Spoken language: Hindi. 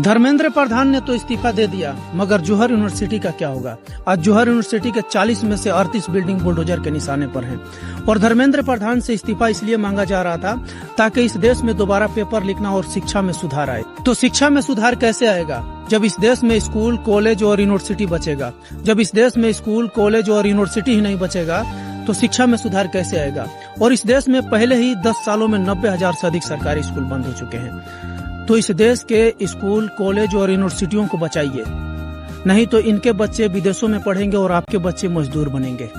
धर्मेंद्र प्रधान ने तो इस्तीफा दे दिया, मगर जौहर यूनिवर्सिटी का क्या होगा? आज जौहर यूनिवर्सिटी के 40 में से 38 बिल्डिंग बुलडोजर के निशाने पर हैं। और धर्मेंद्र प्रधान से इस्तीफा इसलिए मांगा जा रहा था ताकि इस देश में दोबारा पेपर लिखना और शिक्षा में सुधार आए। तो शिक्षा में सुधार कैसे आएगा जब इस देश में स्कूल, कॉलेज और यूनिवर्सिटी बचेगा? जब इस देश में स्कूल, कॉलेज और यूनिवर्सिटी ही नहीं बचेगा तो शिक्षा में सुधार कैसे आएगा? और इस देश में पहले ही 10 सालों में 90,000 से अधिक सरकारी स्कूल बंद हो चुके हैं। तो इस देश के स्कूल, कॉलेज और यूनिवर्सिटियों को बचाइए, नहीं तो इनके बच्चे विदेशों में पढ़ेंगे और आपके बच्चे मजदूर बनेंगे।